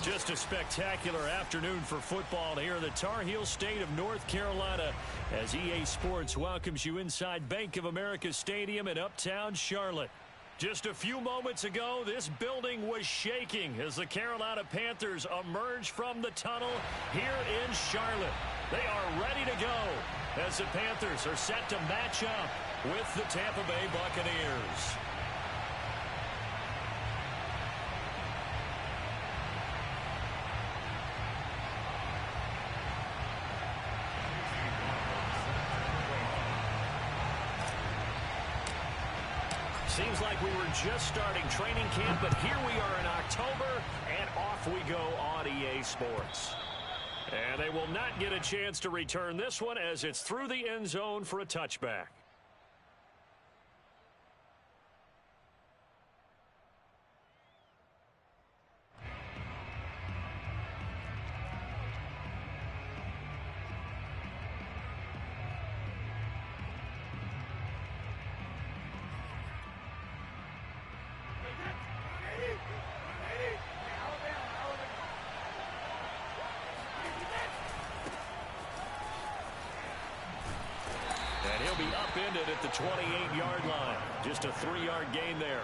Just a spectacular afternoon for football here in the Tar Heel state of North Carolina as EA Sports welcomes you inside Bank of America Stadium in uptown Charlotte. Just a few moments ago, this building was shaking as the Carolina Panthers emerge from the tunnel here in Charlotte. They are ready to go as the Panthers are set to match up with the Tampa Bay Buccaneers. Seems like we were just starting training camp, but here we are in October, and off we go on EA Sports. And they will not get a chance to return this one as it's through the end zone for a touchback. And he'll be upended at the 28-yard line. Just a 3-yard gain there.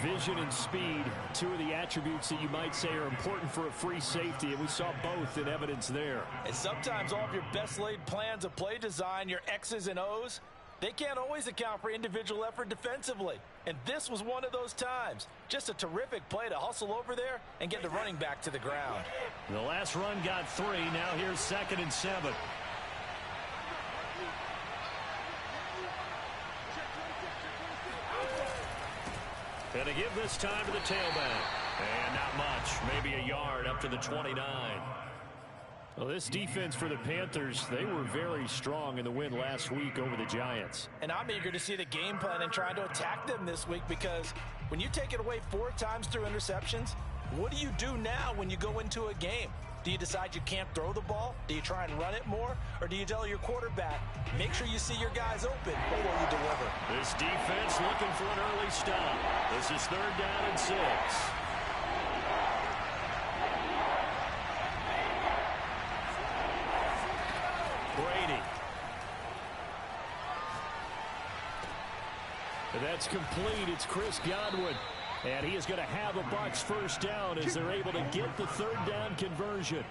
Vision and speed, two of the attributes that you might say are important for a free safety, and we saw both in evidence there. And sometimes all of your best laid plans of play design, your X's and O's, they can't always account for individual effort defensively. And this was one of those times. Just a terrific play to hustle over there and get the running back to the ground. The last run got 3. Now here's 2nd and 7. And to give this time to the tailback. And not much. Maybe a yard up to the 29. Well, this defense for the Panthers, they were very strong in the win last week over the Giants. And I'm eager to see the game plan and trying to attack them this week, because when you take it away 4 times through interceptions, what do you do now when you go into a game? Do you decide you can't throw the ball? Do you try and run it more? Or do you tell your quarterback, make sure you see your guys open before you deliver? This defense looking for an early stop. This is 3rd down and 6. Brady. And that's complete. It's Chris Godwin. And he is going to have a Bucs first down as they're able to get the 3rd down conversion.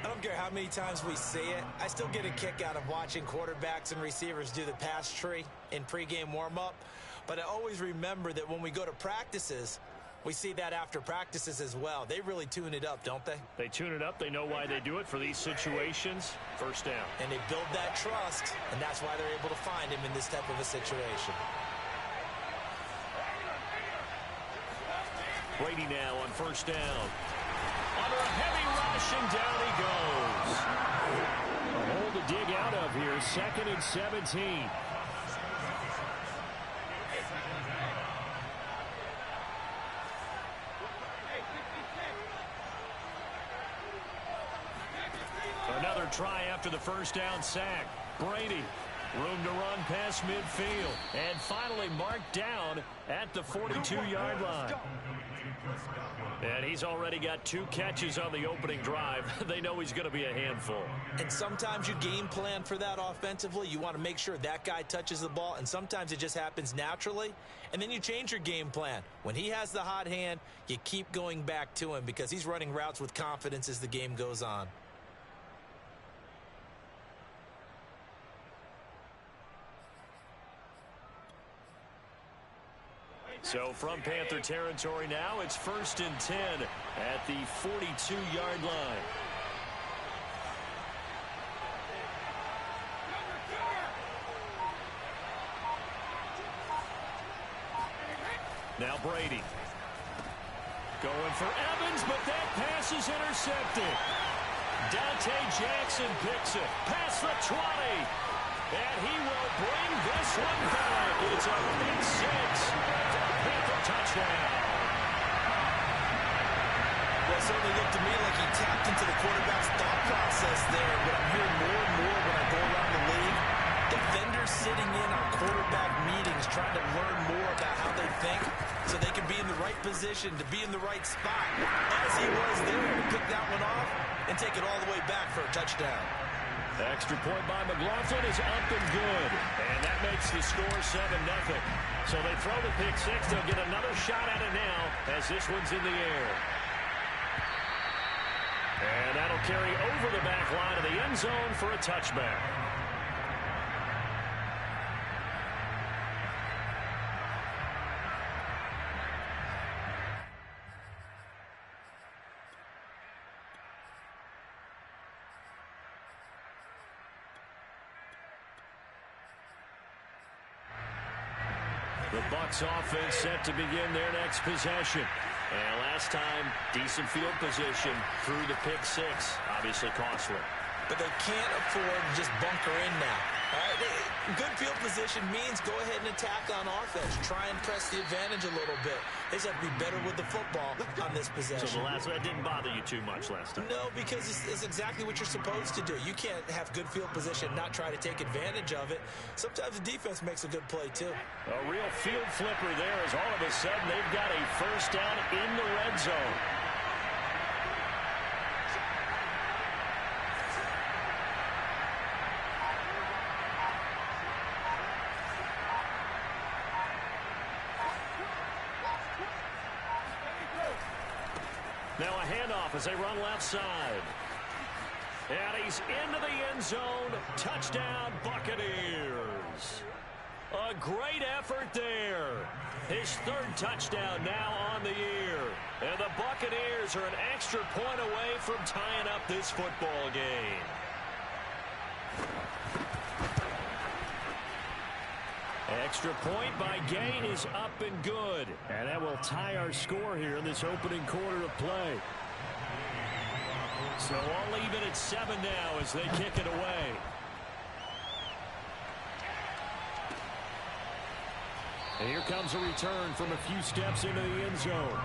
I don't care how many times we see it. I still get a kick out of watching quarterbacks and receivers do the pass tree in pregame warm-up. But I always remember that when we go to practices, we see that after practices as well. They really tune it up, don't they? They tune it up. They know why they do it for these situations. First down. And they build that trust, and that's why they're able to find him in this type of a situation. Brady now on first down. Under a heavy rush, and down he goes. A hole to dig out of here. 2nd and 17. Another try after the first down sack. Brady. Room to run past midfield. And finally marked down at the 42-yard line. And he's already got 2 catches on the opening drive. They know he's going to be a handful. And sometimes you game plan for that offensively. You want to make sure that guy touches the ball. And sometimes it just happens naturally. And then you change your game plan. When he has the hot hand, you keep going back to him because he's running routes with confidence as the game goes on. So from Panther territory now, it's 1st and 10 at the 42-yard line. Now Brady. Going for Evans, but that pass is intercepted. Dante Jackson picks it. Past the 20. And he will bring this one back. It's a big 6. Panther touchdown. Well, it certainly looked to me like he tapped into the quarterback's thought process there. But I'm hearing more and more when I go around the league. The defenders sitting in on quarterback meetings trying to learn more about how they think so they can be in the right position to be in the right spot. As he was there to pick that one off and take it all the way back for a touchdown. Extra point by McLaughlin is up and good. And that makes the score 7-0. So they throw the pick six. They'll get another shot at it now as this one's in the air. And that'll carry over the back line of the end zone for a touchback. The Bucs offense set to begin their next possession. And last time, decent field position through the pick six. Obviously costly. But they can't afford to just bunker in now. All right? Good field position means go ahead and attack on offense. Try and press the advantage a little bit. They just have to be better with the football on this possession. So that didn't bother you too much last time? No, because it's exactly what you're supposed to do. You can't have good field position and not try to take advantage of it. Sometimes the defense makes a good play, too. A real field flipper there as all of a sudden they've got a first down in the red zone. Now a handoff as they run left side. And he's into the end zone. Touchdown, Buccaneers. A great effort there. His third touchdown now on the year. And the Buccaneers are an extra point away from tying up this football game. Extra point by Gain is up and good. And that will tie our score here in this opening quarter of play. So all even at 7 now as they kick it away. And here comes a return from a few steps into the end zone.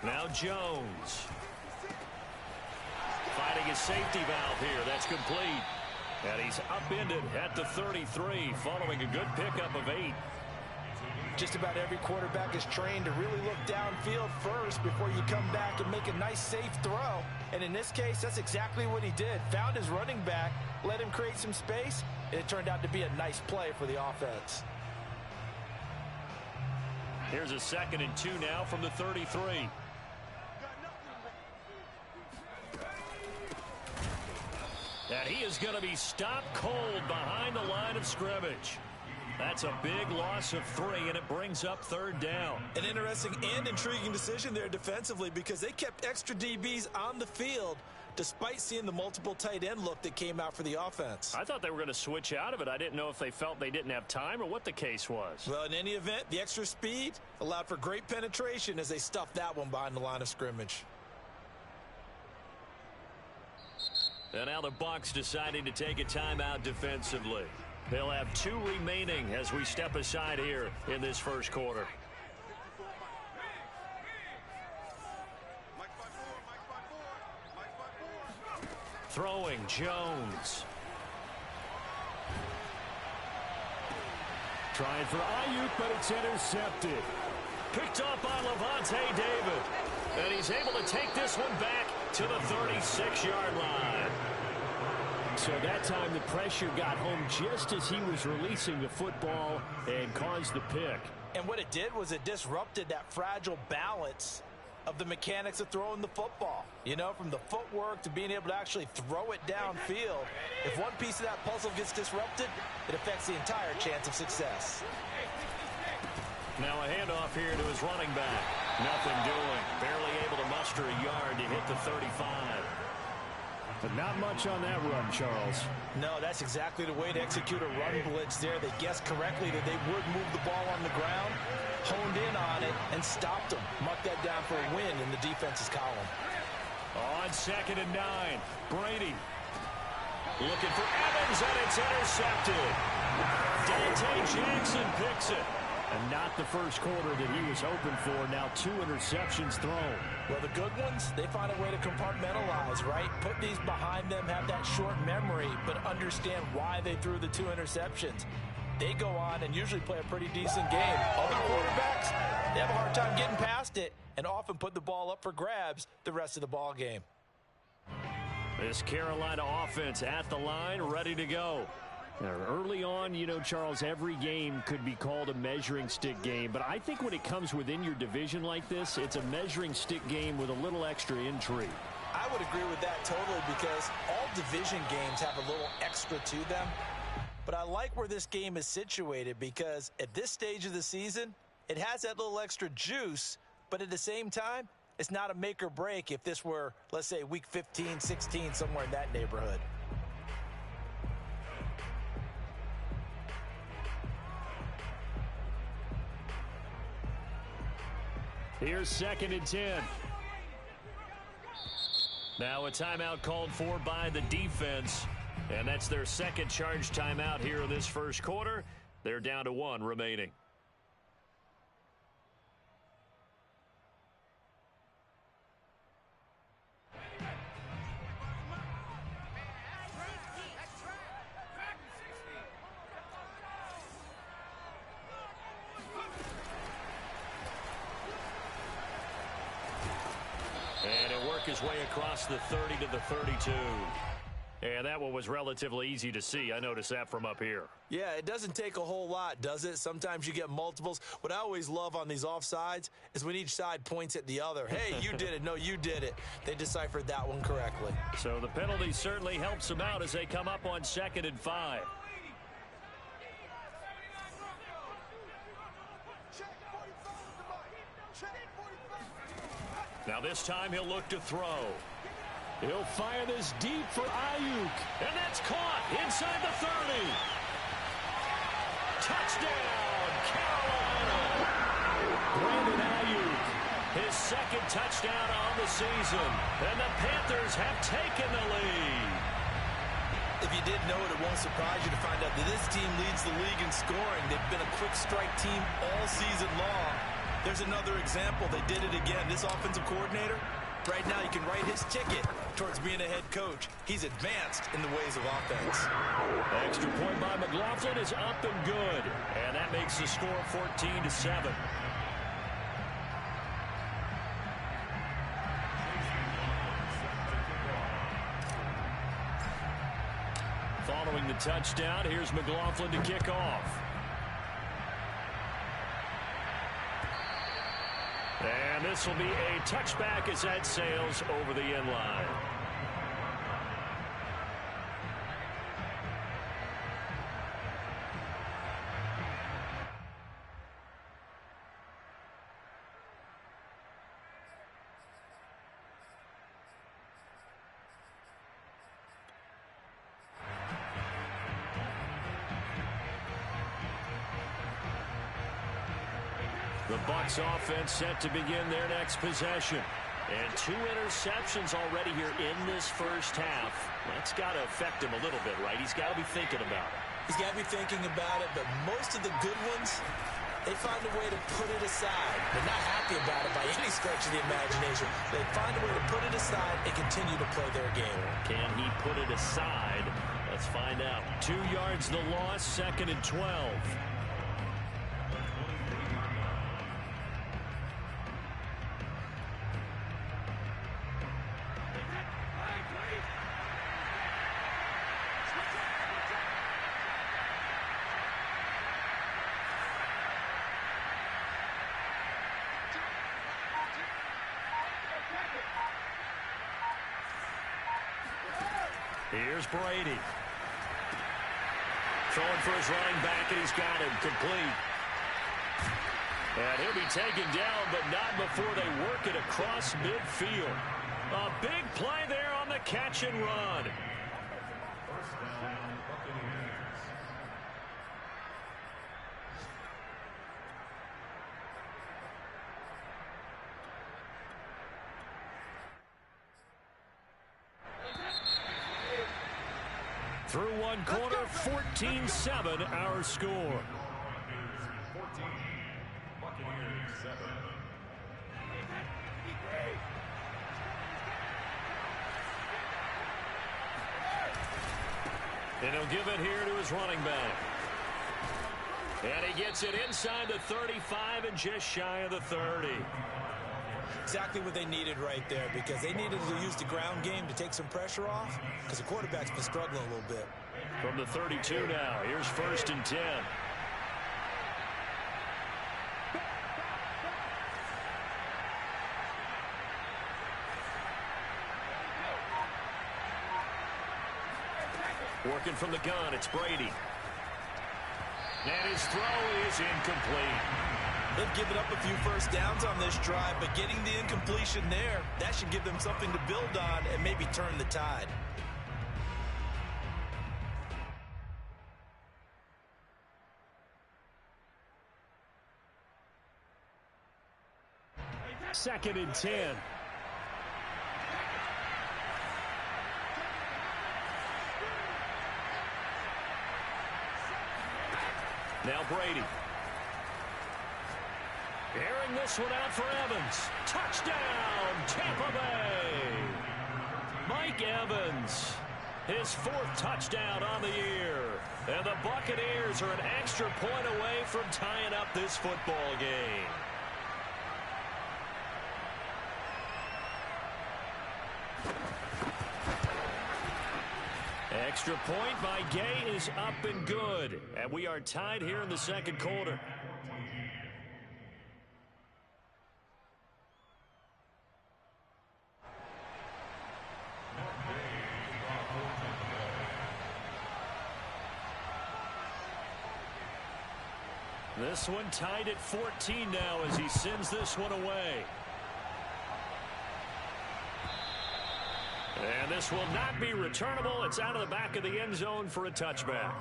Now Jones. Fighting his safety valve here. That's complete. And he's upended at the 33 following a good pickup of 8. Just about every quarterback is trained to really look downfield first before you come back and make a nice, safe throw. And in this case, that's exactly what he did. Found his running back, let him create some space, and it turned out to be a nice play for the offense. Here's a 2nd and 2 now from the 33. And he is going to be stopped cold behind the line of scrimmage. That's a big loss of 3, and it brings up 3rd down. An interesting and intriguing decision there defensively because they kept extra DBs on the field despite seeing the multiple tight end look that came out for the offense. I thought they were going to switch out of it. I didn't know if they felt they didn't have time or what the case was. Well, in any event, the extra speed allowed for great penetration as they stuffed that one behind the line of scrimmage. And now the Bucs deciding to take a timeout defensively. They'll have 2 remaining as we step aside here in this first quarter. Throwing Jones. Trying for Ayuk, but it's intercepted. Picked up by Levante David. And he's able to take this one back to the 36-yard line. So that time the pressure got home just as he was releasing the football and caused the pick. And what it did was it disrupted that fragile balance of the mechanics of throwing the football. You know, from the footwork to being able to actually throw it downfield. If one piece of that puzzle gets disrupted, it affects the entire chance of success. Now a handoff here to his running back. Nothing doing. Barely able to muster a yard to hit the 35. But not much on that run, Charles. No, that's exactly the way to execute a run blitz there. They guessed correctly that they would move the ball on the ground, honed in on it, and stopped them. Mark that down for a win in the defense's column. On 2nd and 9, Brady looking for Evans, and it's intercepted. Dante Jackson picks it. And not the first quarter that he was hoping for. Now 2 interceptions thrown. Well, the good ones, they find a way to compartmentalize, right? Put these behind them, have that short memory, but understand why they threw the 2 interceptions. They go on and usually play a pretty decent game. Other quarterbacks, they have a hard time getting past it and often put the ball up for grabs the rest of the ball game. This Carolina offense at the line, ready to go. Now, early on, you know, Charles, every game could be called a measuring stick game. But I think when it comes within your division like this, it's a measuring stick game with a little extra intrigue. I would agree with that totally because all division games have a little extra to them. But I like where this game is situated because at this stage of the season, it has that little extra juice. But at the same time, it's not a make or break if this were, let's say, week 15, 16, somewhere in that neighborhood. Here's 2nd and 10. Now a timeout called for by the defense. And that's their second charge timeout here in this first quarter. They're down to 1 remaining. And he'll work his way across the 30 to the 32. And that one was relatively easy to see. I noticed that from up here. Yeah, it doesn't take a whole lot, does it? Sometimes you get multiples. What I always love on these offsides is when each side points at the other. Hey, you did it. No, you did it. They deciphered that one correctly. So the penalty certainly helps them out as they come up on 2nd and 5. Now this time he'll look to throw. He'll fire this deep for Ayuk. And that's caught inside the 30. Touchdown, Carolina. Brandon Ayuk. His second touchdown on the season. And the Panthers have taken the lead. If you didn't know it, it won't surprise you to find out that this team leads the league in scoring. They've been a quick strike team all season long. There's another example. They did it again. This offensive coordinator, right now you can write his ticket towards being a head coach. He's advanced in the ways of offense. Extra point by McLaughlin is up and good. And that makes the score 14-7. Following the touchdown, here's McLaughlin to kick off. And this will be a touchback as that sails over the end line. The Bucs offense set to begin their next possession. And 2 interceptions already here in this first half. That's got to affect him a little bit, right? He's got to be thinking about it. He's got to be thinking about it, but most of the good ones, they find a way to put it aside. They're not happy about it by any stretch of the imagination. They find a way to put it aside and continue to play their game. Can he put it aside? Let's find out. 2 yards the loss, 2nd and 12. Here's Brady. Throwing for his running back, and he's got him complete. And he'll be taken down, but not before they work it across midfield. A big play there on the catch and run. Through one quarter, 14-7 our score. And he'll give it here to his running back. And he gets it inside the 35 and just shy of the 30. Exactly what they needed right there, because they needed to use the ground game to take some pressure off, because the quarterback's been struggling a little bit. From the 32 now, here's 1st and 10. Working from the gun, it's Brady. And his throw is incomplete. They've given up a few first downs on this drive, but getting the incompletion there, that should give them something to build on and maybe turn the tide. Second and 10. Now Brady. Airing this one out for Evans. Touchdown, Tampa Bay. Mike Evans, his 4th touchdown on the year. And the Buccaneers are an extra point away from tying up this football game. Extra point by Gay is up and good. And we are tied here in the second quarter. This one tied at 14 now as he sends this one away. And this will not be returnable. It's out of the back of the end zone for a touchback.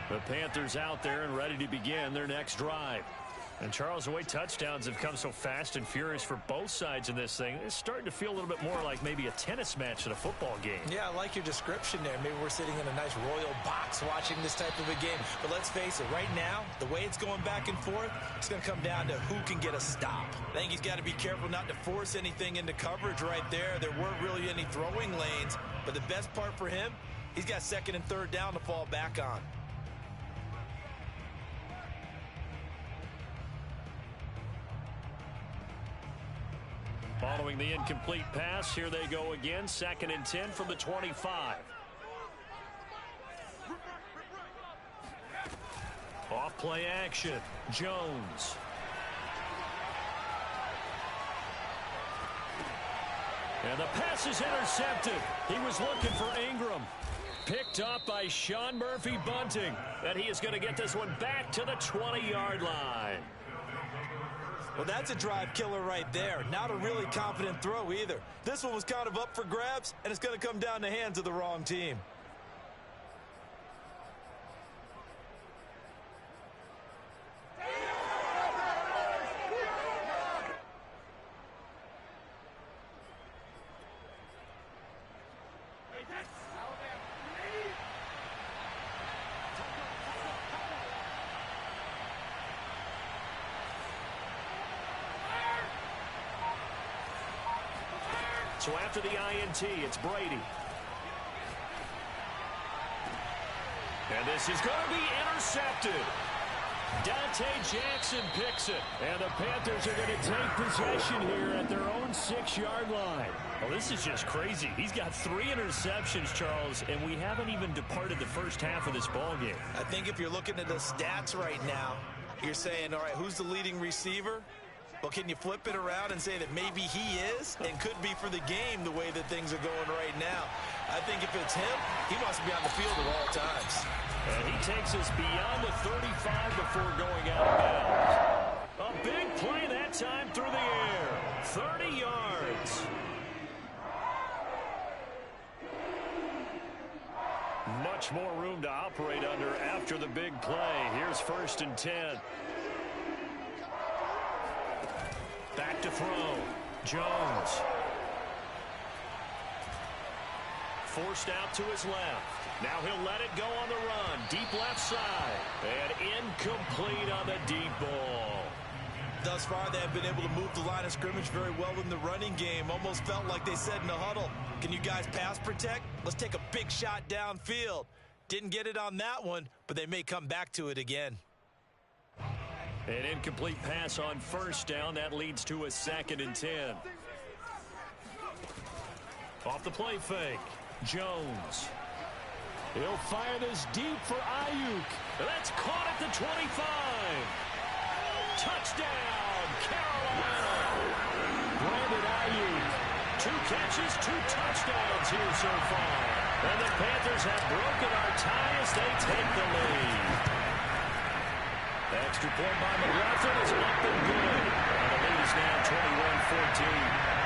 The Panthers out there and ready to begin their next drive. And Charles, the way touchdowns have come so fast and furious for both sides in this thing, it's starting to feel a little bit more like maybe a tennis match than a football game. Yeah, I like your description there. Maybe we're sitting in a nice royal box watching this type of a game. But let's face it, right now, the way it's going back and forth, it's going to come down to who can get a stop. I think he's got to be careful not to force anything into coverage right there. There weren't really any throwing lanes. But the best part for him, he's got 2nd and 3rd down to fall back on. Following the incomplete pass, here they go again. 2nd and 10 from the 25. Off play action. Jones. And the pass is intercepted. He was looking for Ingram. Picked up by Sean Murphy-Bunting. And he is going to get this one back to the 20-yard line. Well, that's a drive killer right there. Not a really confident throw either. This one was kind of up for grabs, and it's going to come down the hands of the wrong team. So after the INT, it's Brady. And this is going to be intercepted. Dante Jackson picks it. And the Panthers are going to take possession here at their own 6-yard line. Well, this is just crazy. He's got 3 interceptions, Charles, and we haven't even departed the first half of this ball game. I think if you're looking at the stats right now, You're saying, all right, who's the leading receiver? Well, can you flip it around and say that maybe he is and could be for the game the way that things are going right now? I think if it's him, he wants to be on the field at all times. And he takes us beyond the 35 before going out of bounds. A big play that time through the air. 30 yards. Much more room to operate under after the big play. Here's 1st and 10. Back to throw. Jones. Forced out to his left. Now he'll let it go on the run. Deep left side. And incomplete on the deep ball. Thus far, they have been able to move the line of scrimmage very well in the running game. Almost felt like they said in the huddle, can you guys pass protect? Let's take a big shot downfield. Didn't get it on that one, but they may come back to it again. An incomplete pass on 1st down. That leads to a 2nd and 10. Off the play fake. Jones. He'll fire this deep for Ayuk. That's caught at the 25. Touchdown, Carolina. Brandon Ayuk. 2 catches, 2 touchdowns here so far. And the Panthers have broken our tie as they take the lead. Extra point by McLaughlin is up and good. And the lead is now 21-14.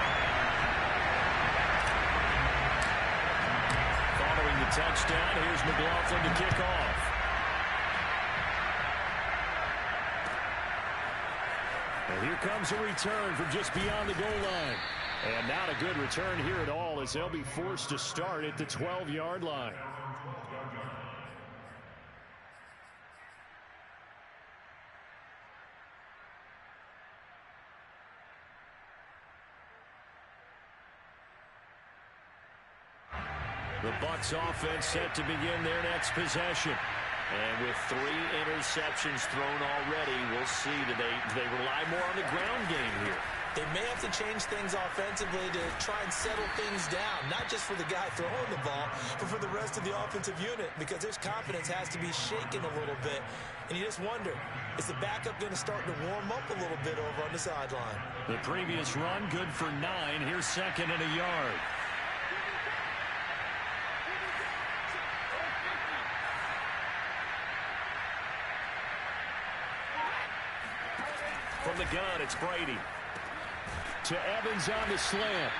Following the touchdown, here's McLaughlin to kick off. And here comes a return from just beyond the goal line. And not a good return here at all as they'll be forced to start at the 12-yard line. The Bucs offense set to begin their next possession. And with 3 interceptions thrown already, we'll see, do they rely more on the ground game here? They may have to change things offensively to try and settle things down, not just for the guy throwing the ball, but for the rest of the offensive unit, because their confidence has to be shaken a little bit. And you just wonder, is the backup going to start to warm up a little bit over on the sideline? The previous run, good for 9. Here's 2nd and a yard. From the gun, it's Brady. To Evans on the slant.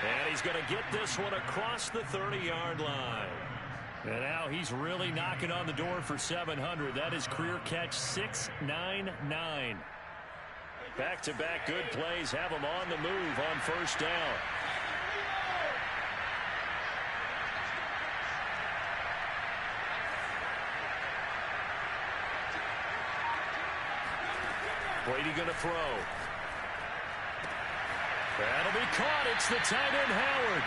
And he's going to get this one across the 30-yard line. And now he's really knocking on the door for 700. That is career catch 699. Back-to-back good plays have him on the move on 1st down. Brady going to throw. That'll be caught. It's the tight end, Howard.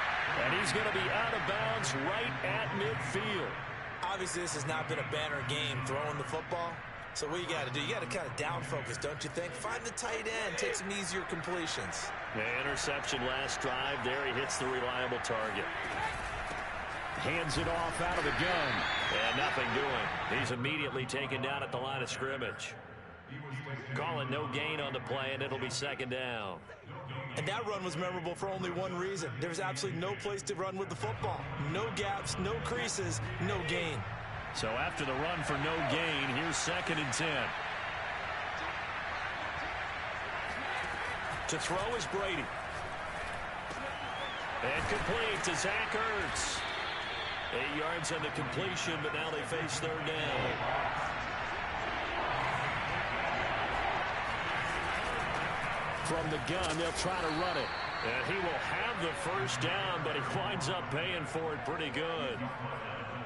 And he's going to be out of bounds right at midfield. Obviously, this has not been a banner game throwing the football. So what you got to do, you got to kind of down focus, don't you think? Find the tight end, take some easier completions. The interception last drive. There he hits the reliable target. Hands it off out of the gun. And nothing doing. He's immediately taken down at the line of scrimmage. Calling no gain on the play, and it'll be 2nd down. And that run was memorable for only one reason. There was absolutely no place to run with the football. No gaps, no creases, no gain. So after the run for no gain, here's 2nd and 10. To throw is Brady. And complete to Zach Ertz. 8 yards on the completion, but now they face 3rd down. From the gun, they'll try to run it. And he will have the 1st down, but he winds up paying for it pretty good.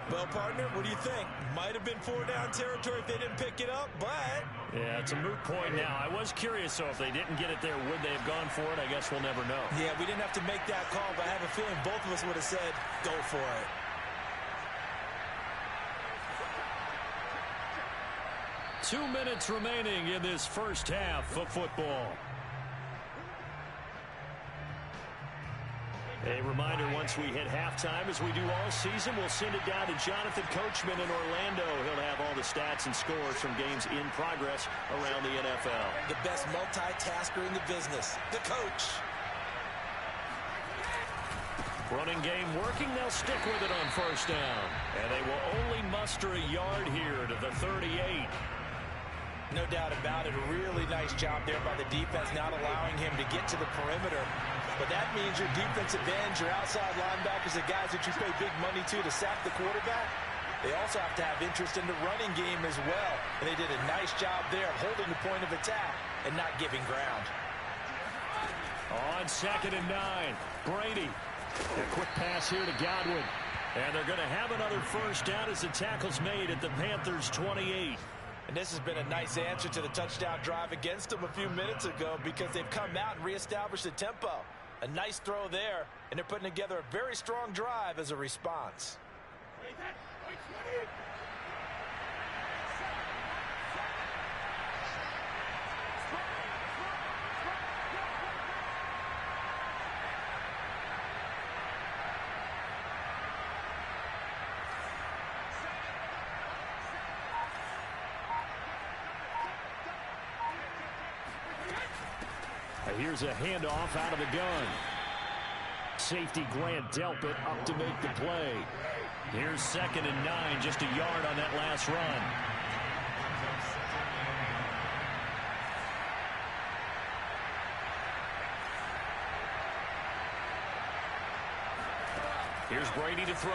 Well, partner, what do you think? Might have been 4-down territory if they didn't pick it up, but... Yeah, it's a moot point now. I was curious, so if they didn't get it there, would they have gone for it? I guess we'll never know. Yeah, we didn't have to make that call, but I have a feeling both of us would have said, go for it. Two minutes remaining in this first half of football. A reminder, once we hit halftime, as we do all season, we'll send it down to Jonathan Coachman in Orlando. He'll have all the stats and scores from games in progress around the NFL. The best multitasker in the business, the coach. Running game working. They'll stick with it on first down. And they will only muster a yard here to the 38. No doubt about it. A really nice job there by the defense, not allowing him to get to the perimeter. But that means your defensive ends, your outside linebackers, the guys that you pay big money to sack the quarterback, they also have to have interest in the running game as well. And they did a nice job there of holding the point of attack and not giving ground. On 2nd and 9, Brady. A quick pass here to Godwin. And they're going to have another first down as the tackle's made at the Panthers' 28. And this has been a nice answer to the touchdown drive against them a few minutes ago because they've come out and reestablished the tempo. A nice throw there, and they're putting together a very strong drive as a response. Here's a handoff out of the gun. Safety Grant Delpit up to make the play. Here's 2nd and 9, just a yard on that last run. Here's Brady to throw.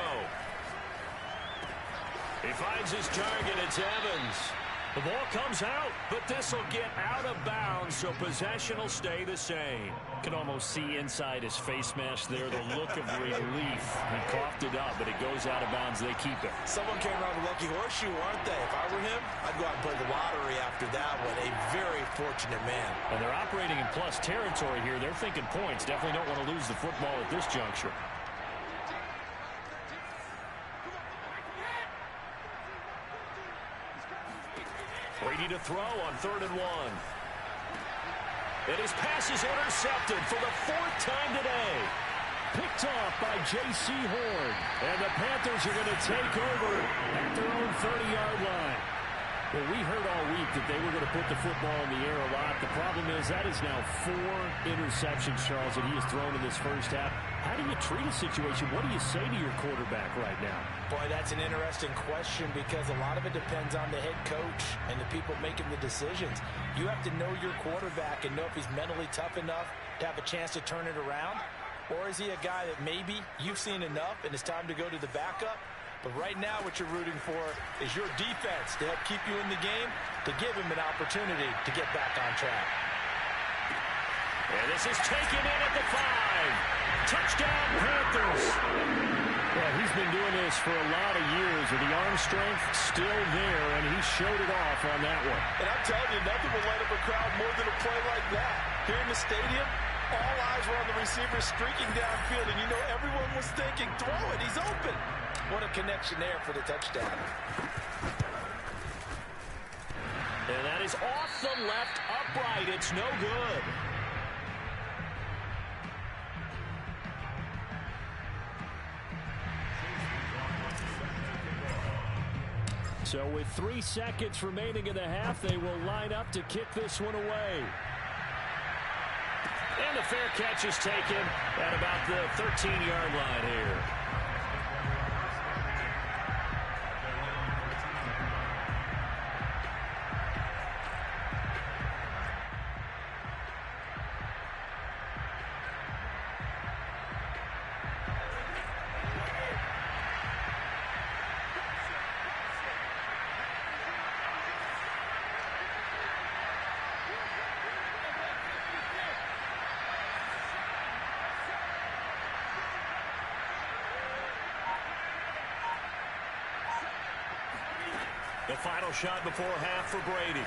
He finds his target. It's Evans. The ball comes out, but this will get out of bounds, so possession will stay the same. Can almost see inside his face mask there the look of relief. He coughed it up, but it goes out of bounds. They keep it. Someone came around with a lucky horseshoe, aren't they? If I were him, I'd go out and play the lottery after that one. A very fortunate man. And they're operating in plus territory here. They're thinking points. Definitely don't want to lose the football at this juncture. Brady to throw on 3rd and 1. And his pass is intercepted for the 4th time today. Picked off by J.C. Horn. And the Panthers are going to take over at their own 30-yard line. Well, we heard all week that they were going to put the football in the air a lot. The problem is that is now 4 interceptions, Charles, that he has thrown in this first half. How do you treat a situation? What do you say to your quarterback right now? Boy, that's an interesting question because a lot of it depends on the head coach and the people making the decisions. You have to know your quarterback and know if he's mentally tough enough to have a chance to turn it around. Or is he a guy that maybe you've seen enough and it's time to go to the backup? But right now what you're rooting for is your defense to help keep you in the game, to give him an opportunity to get back on track. And this is taken in at the 5. Touchdown, Panthers. Well, he's been doing this for a lot of years, and the arm strength still there, and he showed it off on that one. And I'm telling you, nothing will light up a crowd more than a play like that. Here in the stadium, all eyes were on the receiver streaking downfield, and you know everyone was thinking, throw it, he's open. What a connection there for the touchdown. And that is off the left upright. It's no good. So with 3 seconds remaining in the half, they will line up to kick this one away. And the fair catch is taken at about the 13-yard line here. The final shot before half for Brady.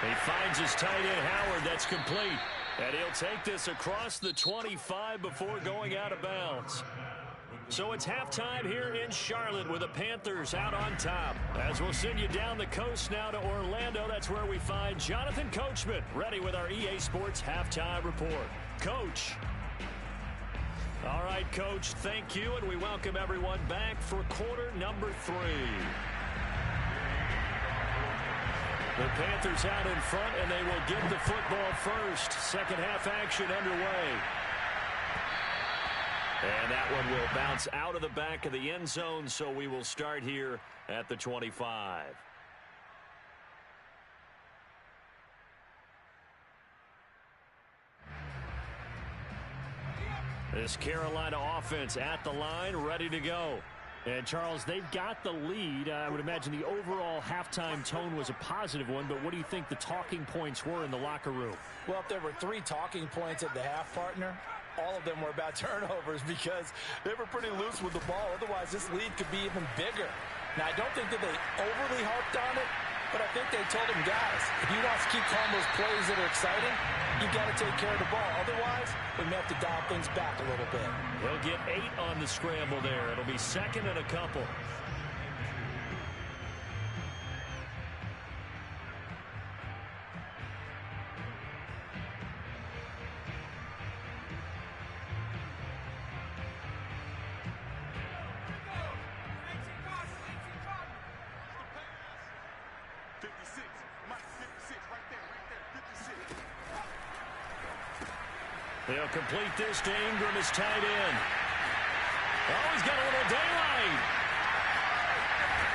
He finds his tight end, Howard. That's complete. And he'll take this across the 25 before going out of bounds. So it's halftime here in Charlotte with the Panthers out on top. As we'll send you down the coast now to Orlando, that's where we find Jonathan Coachman ready with our EA Sports halftime report. Coach. All right, Coach, thank you, and we welcome everyone back for quarter number 3. The Panthers out in front, and they will get the football first. Second half action underway. And that one will bounce out of the back of the end zone, so we will start here at the 25. This Carolina offense at the line, ready to go. And, Charles, they've got the lead. I would imagine the overall halftime tone was a positive one, but what do you think the talking points were in the locker room? Well, if there were 3 talking points at the half, partner, all of them were about turnovers because they were pretty loose with the ball. Otherwise, this lead could be even bigger. Now, I don't think that they overly harped on it, but I think they told them, guys, if you want to keep calling those plays that are exciting, you've got to take care of the ball. Otherwise, we may have to dial things back a little bit. He'll get 8 on the scramble there. It'll be second and a couple. They'll complete this to Ingram as tight end. Oh, he's got a little daylight.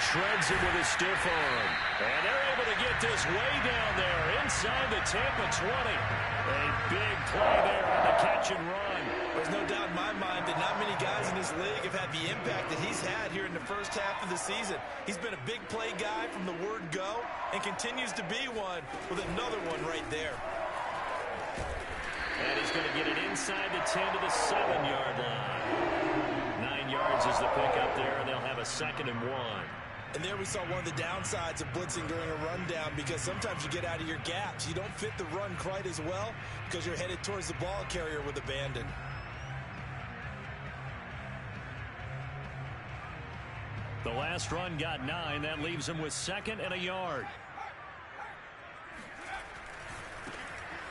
Shreds him with a stiff arm. And they're able to get this way down there inside the Tampa 20. A big play there on the catch and run. There's no doubt in my mind that not many guys in this league have had the impact that he's had here in the first half of the season. He's been a big play guy from the word go and continues to be one with another one right there. And he's going to get it inside the 10 to the 7-yard line. 9 yards is the pickup there, and they'll have a 2nd and 1. And there we saw one of the downsides of blitzing during a rundown because sometimes you get out of your gaps. You don't fit the run quite as well because you're headed towards the ball carrier with abandon. The last run got 9. That leaves him with 2nd and a yard.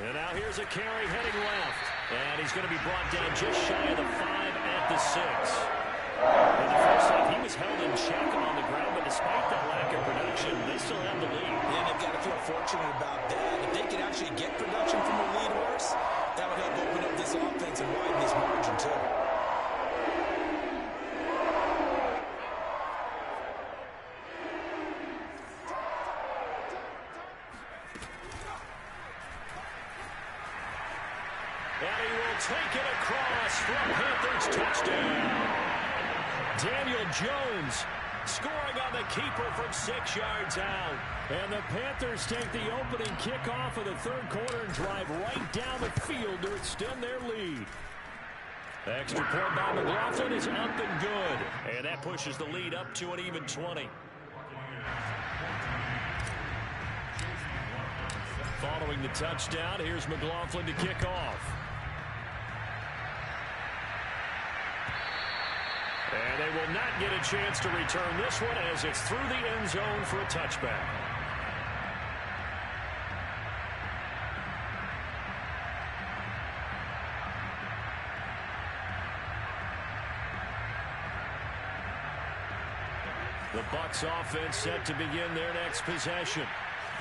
And now here's a carry heading left. And he's going to be brought down just shy of the 5 at the 6. In the first half, he was held in check on the ground, but despite that lack of production, they still have the lead. Yeah, they've got to feel fortunate about that. If they could actually get production from the lead horse, that would help open up this offense and widen this margin, too. Take it across for a Panthers touchdown. Daniel Jones scoring on the keeper from 6 yards out. And the Panthers take the opening kickoff of the third quarter and drive right down the field to extend their lead. Extra point by McLaughlin is up and good. And that pushes the lead up to an even 20. Following the touchdown, here's McLaughlin to kick off. And they will not get a chance to return this one as it's through the end zone for a touchback. The Bucs offense set to begin their next possession.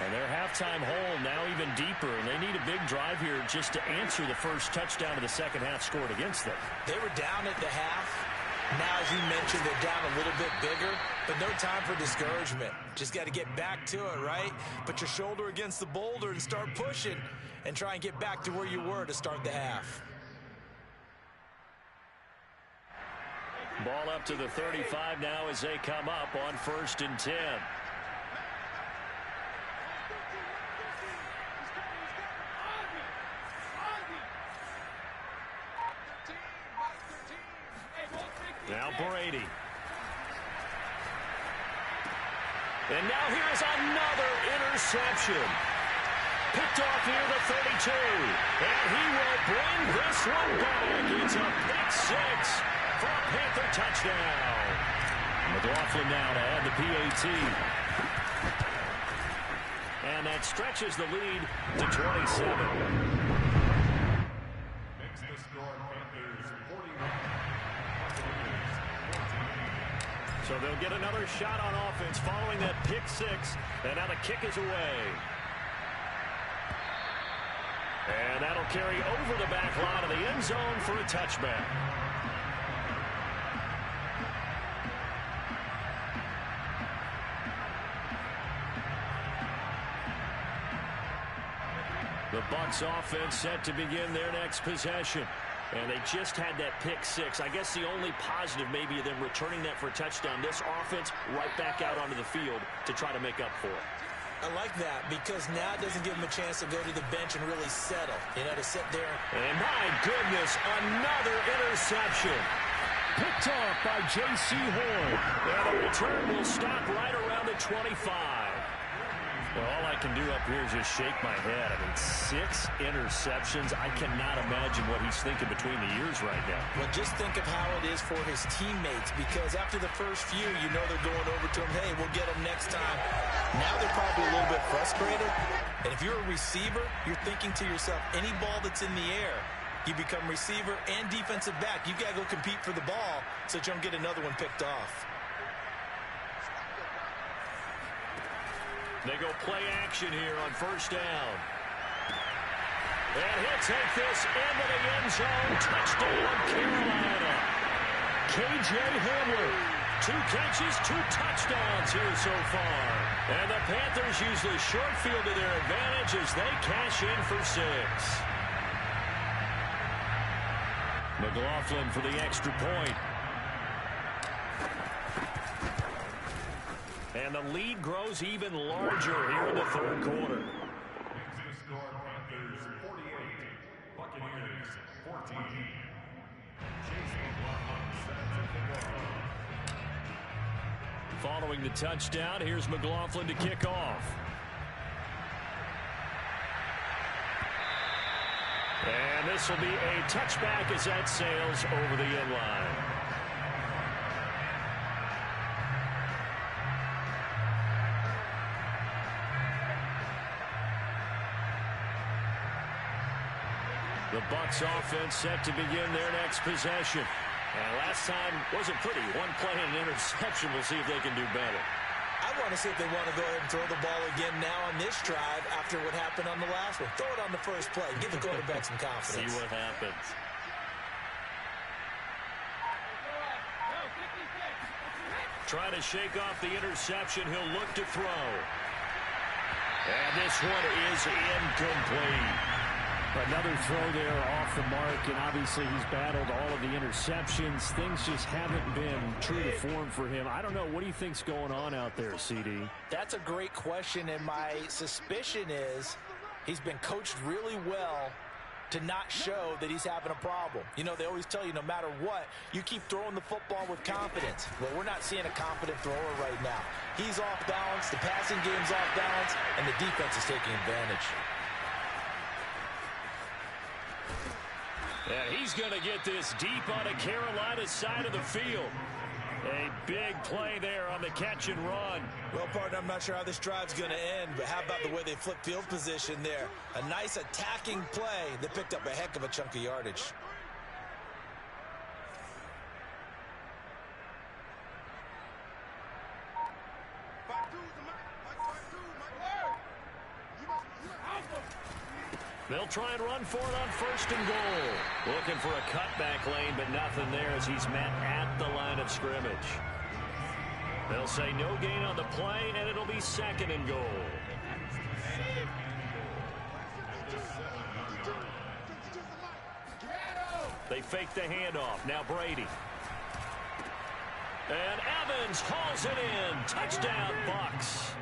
And their halftime hole now even deeper, and they need a big drive here just to answer the first touchdown of the second half scored against them. They were down at the half. Now, as you mentioned, they're down a little bit bigger, but no time for discouragement. Just got to get back to it, right? Put your shoulder against the boulder and start pushing and try and get back to where you were to start the half. Ball up to the 35 now as they come up on 1st and 10. Now Brady. And now here's another interception. Picked off near the 32. And he will bring this one back. It's a pick 6 for a Panther touchdown. McLaughlin now to add the PAT. And that stretches the lead to 27. Makes the score Panthers 41. So they'll get another shot on offense following that pick six. And now the kick is away. And that'll carry over the back line of the end zone for a touchback. The Bucs offense set to begin their next possession. And they just had that pick six. I guess the only positive maybe of them returning that for a touchdown. This offense right back out onto the field to try to make up for it. I like that because now it doesn't give them a chance to go to the bench and really settle. You know, to sit there. And my goodness, another interception. Picked off by J.C. Horn. And the return will stop right around the 25. Well, all I can do up here is just shake my head. I mean, 6 interceptions. I cannot imagine what he's thinking between the ears right now. Well, just think of how it is for his teammates, because after the first few, you know they're going over to him, hey, we'll get him next time. Now they're probably a little bit frustrated. And if you're a receiver, you're thinking to yourself, any ball that's in the air, you become receiver and defensive back. You've got to go compete for the ball so that you don't get another one picked off. They go play action here on first down. And he'll take this into the end zone. Touchdown, Carolina. K.J. Hamler. 2 catches, 2 touchdowns here so far. And the Panthers use the short field to their advantage as they cash in for 6. McLaughlin for the extra point. And the lead grows even larger here in the third quarter. Panthers 48, Buccaneers 14. Following the touchdown, here's McLaughlin to kick off. And this will be a touchback as that sails over the end line. The Bucs offense set to begin their next possession. And last time wasn't pretty. One play and an interception. We'll see if they can do better. I want to see if they want to go ahead and throw the ball again now on this drive after what happened on the last one. Throw it on the first play. Give the quarterback some confidence. See what happens. Trying to shake off the interception. He'll look to throw. And this one is incomplete. Another throw there off the mark, and obviously he's battled all of the interceptions. Things just haven't been true to form for him. I don't know. What do you think's going on out there, CD? That's a great question, and my suspicion is he's been coached really well to not show that he's having a problem. You know, they always tell you no matter what, you keep throwing the football with confidence. Well, we're not seeing a confident thrower right now. He's off balance, the passing game's off balance, and the defense is taking advantage. And he's going to get this deep on the Carolina side of the field. A big play there on the catch and run. Well, partner, I'm not sure how this drive's going to end, but how about the way they flip field position there? A nice attacking play that picked up a heck of a chunk of yardage. They'll try and run for it on first and goal. Looking for a cutback lane, but nothing there as he's met at the line of scrimmage. They'll say no gain on the play, and it'll be second and goal. They fake the handoff. Now Brady. And Evans hauls it in. Touchdown, Bucs.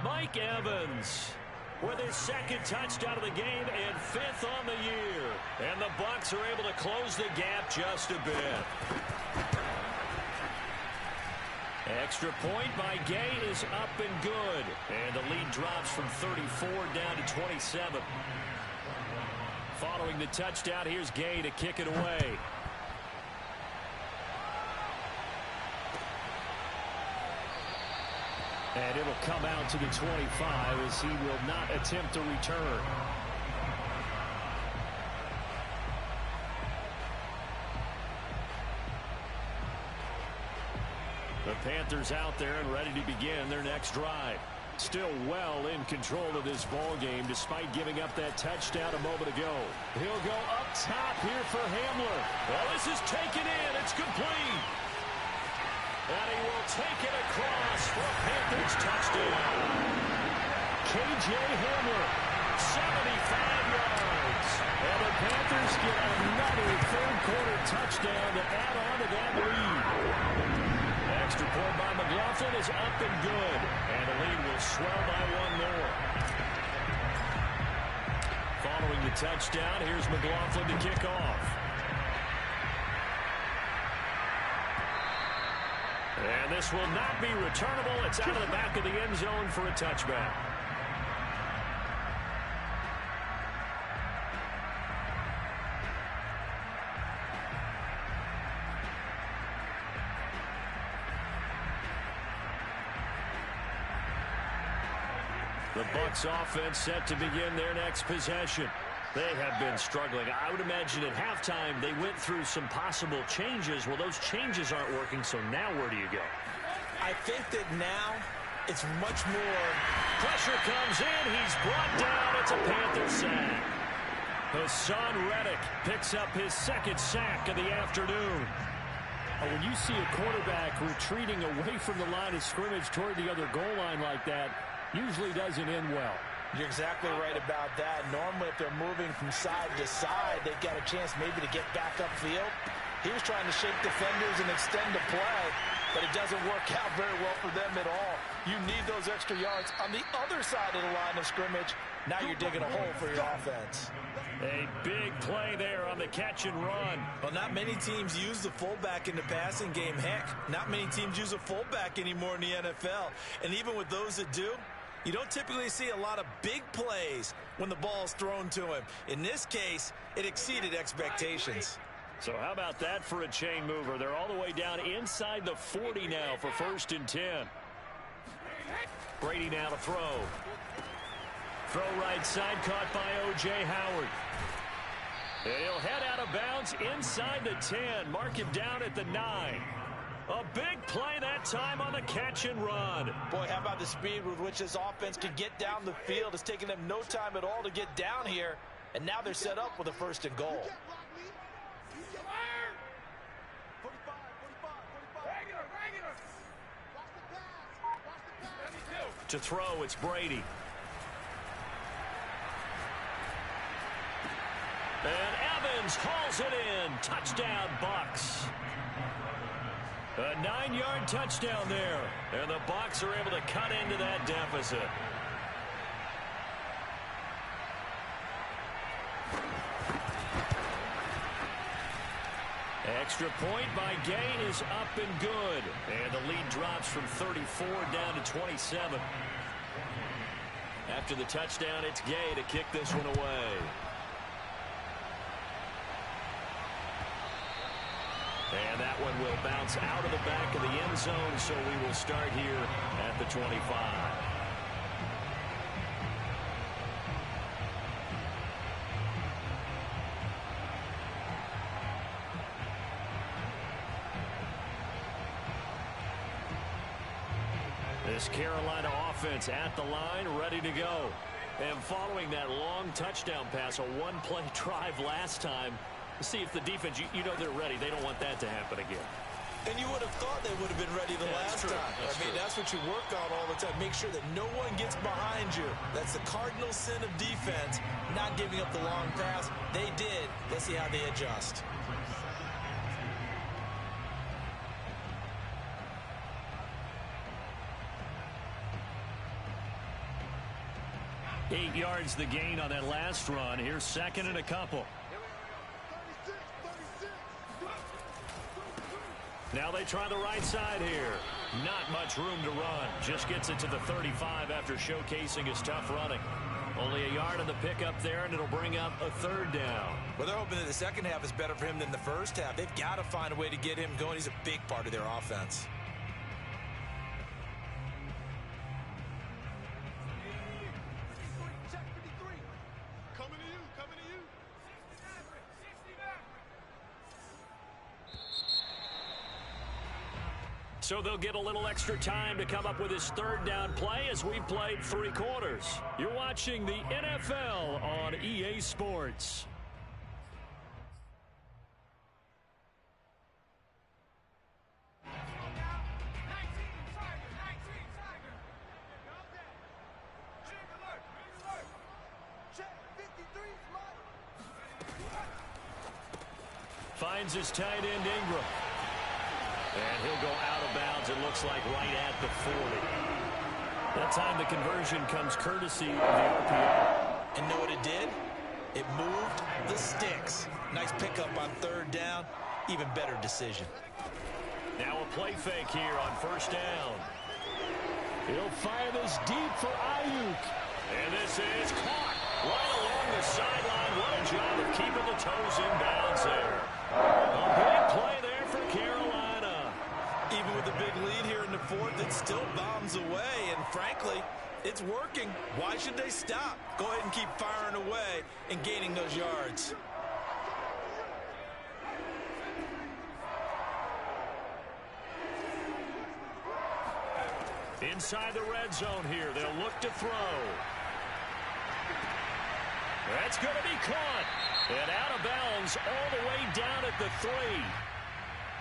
Mike Evans with his second touchdown of the game and 5th on the year. And the Bucs are able to close the gap just a bit. Extra point by Gay is up and good. And the lead drops from 34 down to 27. Following the touchdown, here's Gay to kick it away. And it'll come out to the 25 as he will not attempt a return. Panthers out there and ready to begin their next drive. Still well in control of this ball game despite giving up that touchdown a moment ago. He'll go up top here for Hamler. Well, this is taken in. It's complete. And he will take it across for a Panthers touchdown. K.J. Hamler, 75 yards. And the Panthers get another third-quarter touchdown to add on to that lead. Extra point by McLaughlin is up and good. And the lead will swell by one more. Following the touchdown, here's McLaughlin to kick off. And this will not be returnable. It's out of the back of the end zone for a touchback. The Bucs offense set to begin their next possession. They have been struggling. I would imagine at halftime they went through some possible changes. Well, those changes aren't working, so now where do you go? I think that now it's much more. Pressure comes in. He's brought down. It's a Panther sack. Hassan Reddick picks up his second sack of the afternoon. When you see a quarterback retreating away from the line of scrimmage toward the other goal line like that, usually doesn't end well. You're exactly right about that. Normally, if they're moving from side to side, they've got a chance maybe to get back upfield. He was trying to shake defenders and extend the play, but it doesn't work out very well for them at all. You need those extra yards on the other side of the line of scrimmage. Now you're digging a hole for your offense. A big play there on the catch and run. Well, not many teams use the fullback in the passing game. Heck, not many teams use a fullback anymore in the NFL. And even with those that do, you don't typically see a lot of big plays when the ball's thrown to him. In this case, it exceeded expectations. So how about that for a chain mover? They're all the way down inside the 40 now for 1st and 10. Brady now to throw. Throw right side, caught by O.J. Howard. And he'll head out of bounds inside the 10. Mark him down at the 9. A big play that time on the catch and run. Boy, how about the speed with which this offense can get down the field? It's taken them no time at all to get down here, and now they're set up with a 1st and goal. To throw, it's Brady. And Evans hauls it in. Touchdown, Bucs. A 9-yard touchdown there. And the Bucs are able to cut into that deficit. Extra point by Gay is up and good. And the lead drops from 34 down to 27. After the touchdown, it's Gay to kick this one away. And that one will bounce out of the back of the end zone, so we will start here at the 25. This Carolina offense at the line, ready to go. And following that long touchdown pass, a one-play drive last time, see if the defense, you know they're ready. They don't want that to happen again. And you would have thought they would have been ready the last time. That's what you work on all the time. Make sure that no one gets behind you. That's the cardinal sin of defense, not giving up the long pass. They did. Let's see how they adjust. Eight yards the gain on that last run. Here's 2nd and a couple. Now they try the right side here. Not much room to run. Just gets it to the 35 after showcasing his tough running. Only a yard on the pickup there, and it'll bring up a 3rd down. Well, they're hoping that the second half is better for him than the first half. They've got to find a way to get him going. He's a big part of their offense. So they'll get a little extra time to come up with his third down play as we've played 3 quarters. You're watching the NFL on EA Sports. Finds his tight end Ingram. And he'll go out of bounds, it looks like, right at the 40. That time the conversion comes courtesy of the RPO. And know what it did? It moved the sticks. Nice pickup on third down. Even better decision. Now a play fake here on first down. He'll fire this deep for Ayuk. And this is caught right along the sideline. What a job of keeping the toes in bounds there. A big play there for Carolina. Even with a big lead here in the fourth, it still bombs away. And frankly, it's working. Why should they stop? Go ahead and keep firing away and gaining those yards. Inside the red zone here, they'll look to throw. That's going to be caught. And out of bounds all the way down at the 3.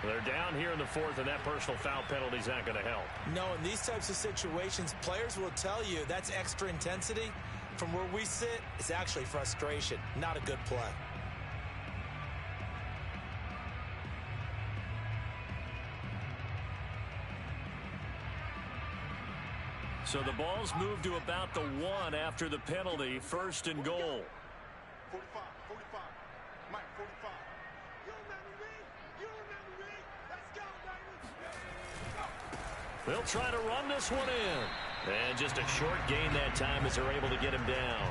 They're down here in the fourth, and that personal foul penalty is not going to help. No, in these types of situations, players will tell you that's extra intensity. From where we sit, it's actually frustration, not a good play. So the ball's moved to about the 1 after the penalty, first and goal. 45, 45, Mike, 45. You remember me? You remember me? Let's go, baby. They'll try to run this one in. And just a short gain that time as they're able to get him down.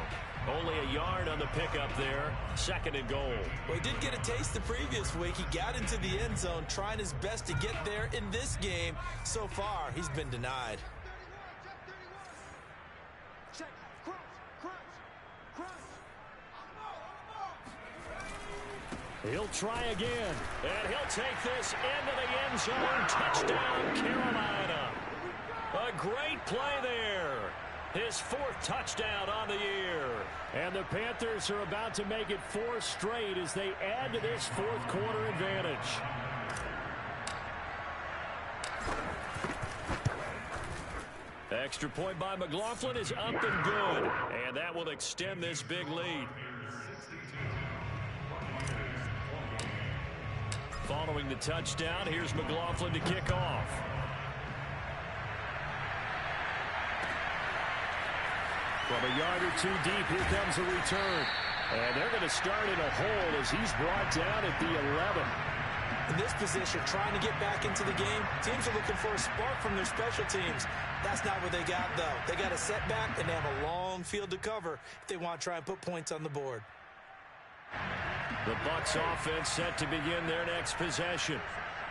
Only a yard on the pickup there, second and goal. Well, he did get a taste the previous week. He got into the end zone, trying his best to get there in this game. So far, he's been denied. Check, crunch, crunch, crunch. He'll try again, and he'll take this into the end zone. Touchdown, Carolina. A great play there. His 4th touchdown on the year. And the Panthers are about to make it 4 straight as they add to this fourth quarter advantage. Extra point by McLaughlin is up and good. And that will extend this big lead. Following the touchdown, here's McLaughlin to kick off. From a yard or 2 deep, here comes a return. And they're going to start in a hole as he's brought down at the 11. In this position, trying to get back into the game, teams are looking for a spark from their special teams. That's not what they got, though. They got a setback, and they have a long field to cover if they want to try and put points on the board. The Bucs offense set to begin their next possession.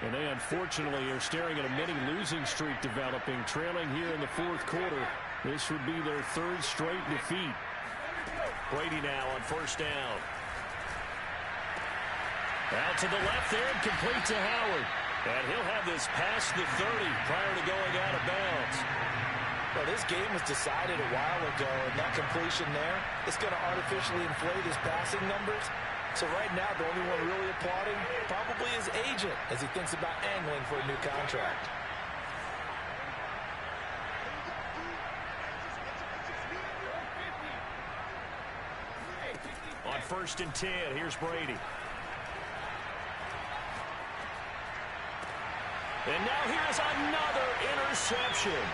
And they unfortunately are staring at a mini losing streak developing, trailing here in the fourth quarter. This would be their 3rd straight defeat. Brady now on first down. Out to the left there and complete to Howard. And he'll have this past the 30 prior to going out of bounds. Well, this game was decided a while ago, and that completion there is going to artificially inflate his passing numbers. So right now, the only one really applauding probably his agent as he thinks about angling for a new contract. On first and 10, here's Brady. And now here's another interception.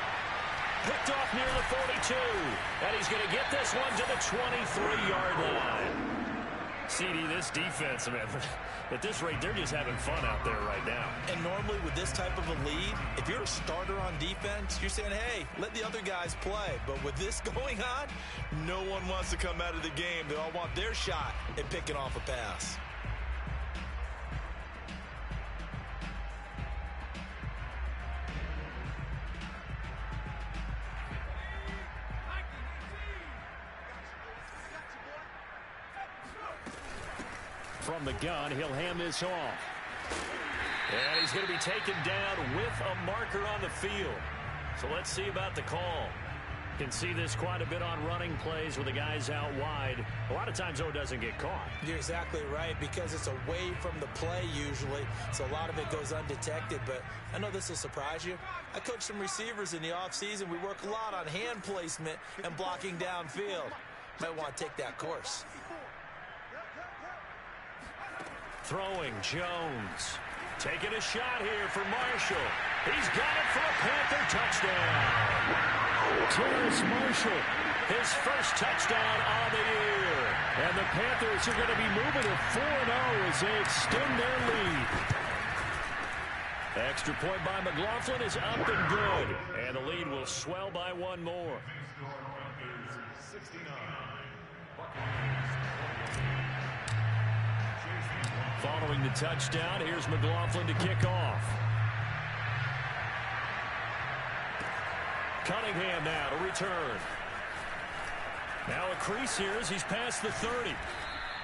Picked off near the 42. And he's going to get this one to the 23-yard line. CD, this defense, man, at this rate, they're just having fun out there right now. And normally with this type of a lead, if you're a starter on defense, you're saying, hey, let the other guys play. But with this going on, no one wants to come out of the game. They all want their shot at picking off a pass. From the gun, he'll hand this off. And he's going to be taken down with a marker on the field. So let's see about the call. You can see this quite a bit on running plays with the guys out wide. A lot of times, though, it doesn't get caught. You're exactly right, because it's away from the play usually, so a lot of it goes undetected. But I know this will surprise you. I coach some receivers in the offseason. We work a lot on hand placement and blocking downfield. Might want to take that course. Throwing Jones. Taking a shot here for Marshall. He's got it for a Panther touchdown. Terrace Marshall, his first touchdown on the year. And the Panthers are going to be moving to 4-0 as they extend their lead. Extra point by McLaughlin is up and good. And the lead will swell by one more. Following the touchdown, here's McLaughlin to kick off. Cunningham now to return. Now a crease here as he's past the 30.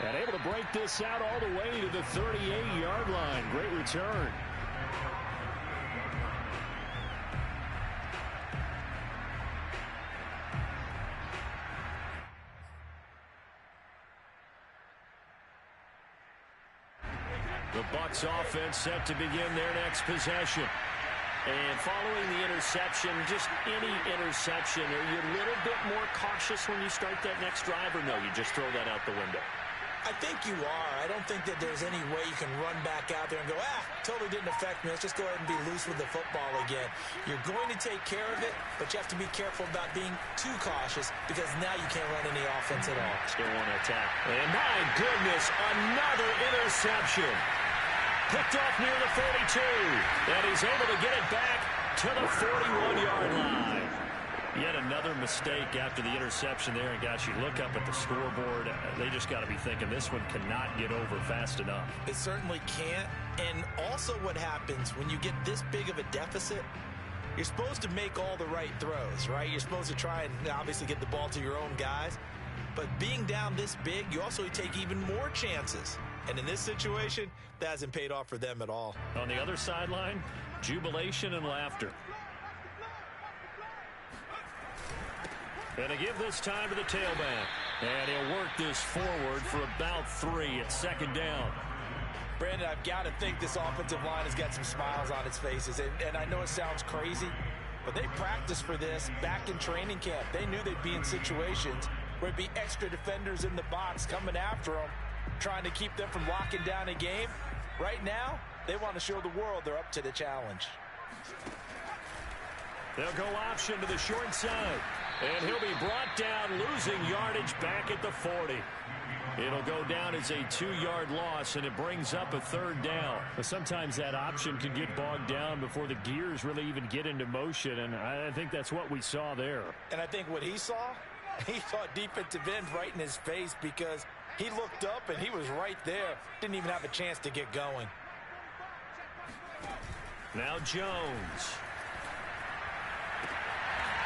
And able to break this out all the way to the 38-yard line. Great return. The Bucs offense set to begin their next possession. And following the interception, just any interception, are you a little bit more cautious when you start that next drive, or no, you just throw that out the window? I think you are. I don't think that there's any way you can run back out there and go, totally didn't affect me. Let's just go ahead and be loose with the football again. You're going to take care of it, but you have to be careful about being too cautious, because now you can't run any offense at all. Still want to attack. And my goodness, another interception. Picked off near the 42. And he's able to get it back to the 41-yard line. Yet another mistake after the interception there. And, gosh, you look up at the scoreboard. They just got to be thinking this one cannot get over fast enough. It certainly can't. And also what happens when you get this big of a deficit, you're supposed to make all the right throws, right? You're supposed to try and obviously get the ball to your own guys. But being down this big, you also take even more chances. And in this situation, that hasn't paid off for them at all. On the other sideline, jubilation and laughter. And to give this time to the tailback. And he'll work this forward for about 3 at second down. Brandon, I've got to think this offensive line has got some smiles on its faces. And I know it sounds crazy, but they practiced for this back in training camp. They knew they'd be in situations where it'd be extra defenders in the box coming after them, trying to keep them from locking down a game. Right now, they want to show the world they're up to the challenge. They'll go option to the short side. And he'll be brought down, losing yardage back at the 40. It'll go down as a 2-yard loss, and it brings up a third down. But sometimes that option can get bogged down before the gears really even get into motion, and I think that's what we saw there. And I think what he saw defensive end right in his face, because he looked up and he was right there. Didn't even have a chance to get going. Now Jones.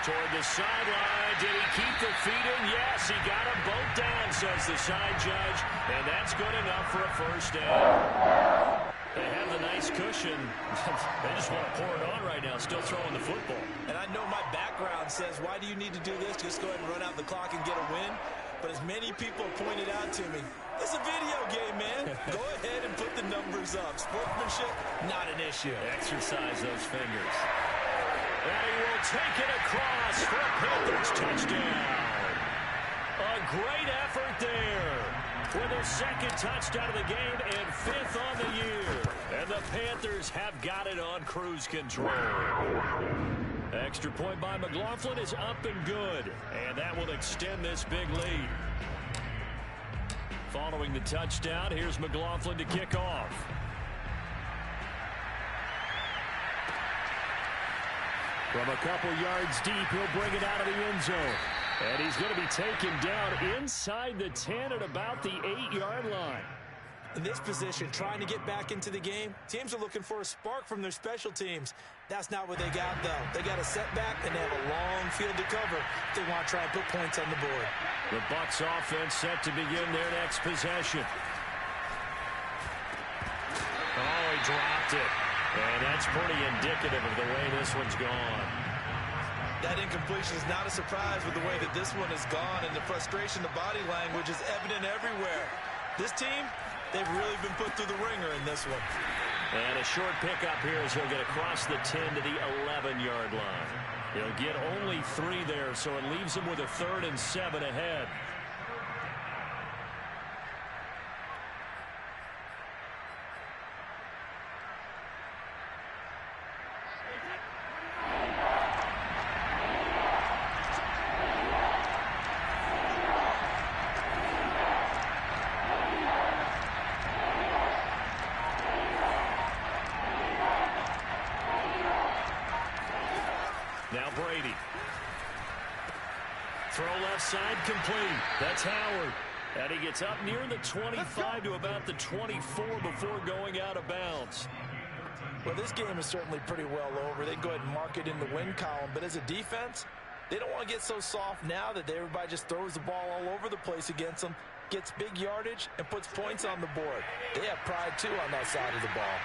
Toward the sideline. Did he keep the feet in? Yes, he got them both down, says the side judge. And that's good enough for a first down. They have the nice cushion. They just want to pour it on right now, still throwing the football. And I know my background says, why do you need to do this? Just go ahead and run out the clock and get a win. But as many people pointed out to me, it's a video game, man. Go ahead and put the numbers up. Sportsmanship, not an issue. Exercise those fingers. And he will take it across for a Panthers touchdown. A great effort there for their second touchdown of the game and 5th on the year. And the Panthers have got it on cruise control. Extra point by McLaughlin is up and good. And that will extend this big lead. Following the touchdown, here's McLaughlin to kick off. From a couple yards deep, he'll bring it out of the end zone. And he's going to be taken down inside the 10 at about the 8-yard line. In this position, trying to get back into the game, teams are looking for a spark from their special teams. That's not what they got, though. They got a setback, and they have a long field to cover if they want to try and put points on the board. The Bucs offense set to begin their next possession. Oh, he dropped it. And that's pretty indicative of the way this one's gone. That incompletion is not a surprise with the way that this one has gone, and the frustration, the body language is evident everywhere. This team, they've really been put through the ringer in this one. And a short pickup here as he'll get across the 10 to the 11-yard line. He'll get only 3 there, so it leaves him with a 3rd and 7 ahead. Now Brady. Throw left side complete. That's Howard. And he gets up near the 25 to about the 24 before going out of bounds. Well, this game is certainly pretty well over. They go ahead and mark it in the win column. But as a defense, they don't want to get so soft now that everybody just throws the ball all over the place against them, gets big yardage, and puts points on the board. They have pride, too, on that side of the ball.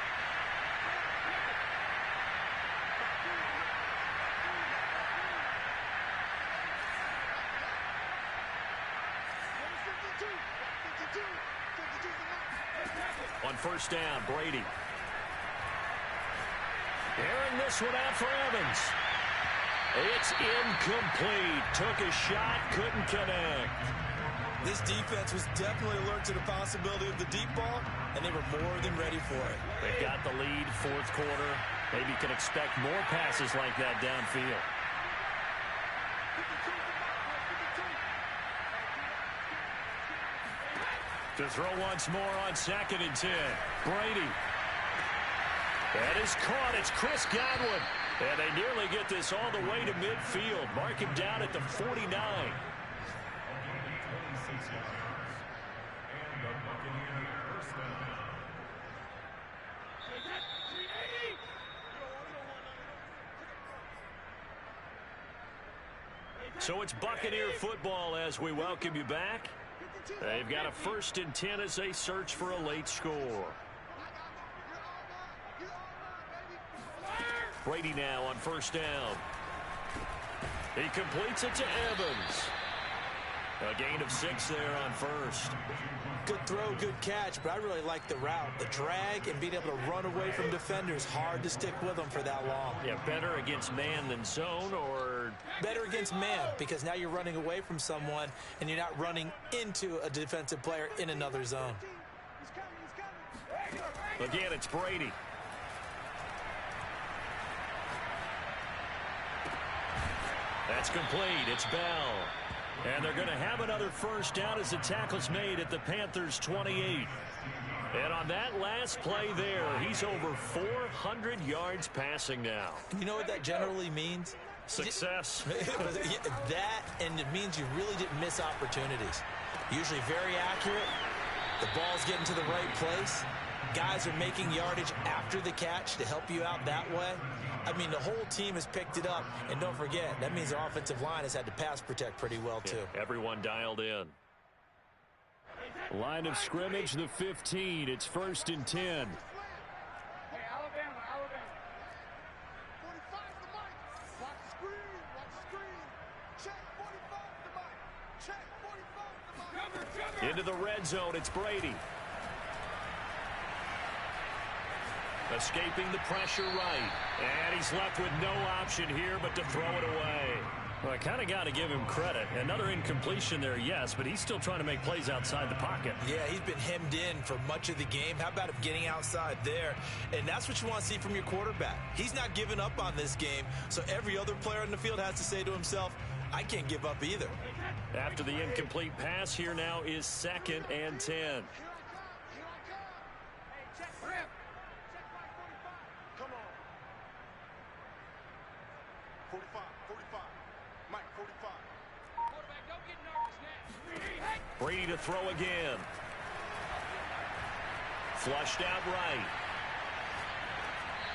On first down, Brady. Airing this one out for Evans. It's incomplete. Took a shot, couldn't connect. This defense was definitely alert to the possibility of the deep ball, and they were more than ready for it. They've got the lead, 4th quarter. Maybe you can expect more passes like that downfield. To throw once more on 2nd and 10. Brady. That is caught. It's Chris Godwin. And they nearly get this all the way to midfield. Mark him down at the 49. So it's Buccaneer football as we welcome you back. They've got a 1st and 10 as they search for a late score. Brady now on first down. He completes it to Evans. A gain of 6 there on first. Good throw, good catch, but I really like the route. The drag and being able to run away from defenders, hard to stick with them for that long. Yeah, better against man than zone, or? Better against man, because now you're running away from someone and you're not running into a defensive player in another zone. Again, it's Brady. That's complete. It's Bell. And they're going to have another first down as the tackle's made at the Panthers' 28. And on that last play there, he's over 400 yards passing now. You know what that generally means? Success. That, and it means you really didn't miss opportunities. Usually very accurate. The ball's getting to the right place. Guys are making yardage after the catch to help you out that way. I mean, the whole team has picked it up. And don't forget, that means the offensive line has had to pass protect pretty well, too. Yeah, everyone dialed in. Line of scrimmage, the 15. It's 1st and 10. Hey, Alabama. 45 the mic. Watch the screen. Check 45 the mic. Check 45 the mic. Into the red zone, it's Brady. Escaping the pressure right. And he's left with no option here but to throw it away. Well, I kind of got to give him credit. Another incompletion there, yes, but he's still trying to make plays outside the pocket. Yeah, he's been hemmed in for much of the game. How about him getting outside there? And that's what you want to see from your quarterback. He's not giving up on this game, so every other player in the field has to say to himself, I can't give up either. After the incomplete pass, here now is 2nd and 10. Come on. 45. Mike, 45. Quarterback, don't get nervous now. Brady to throw again. Flushed out right.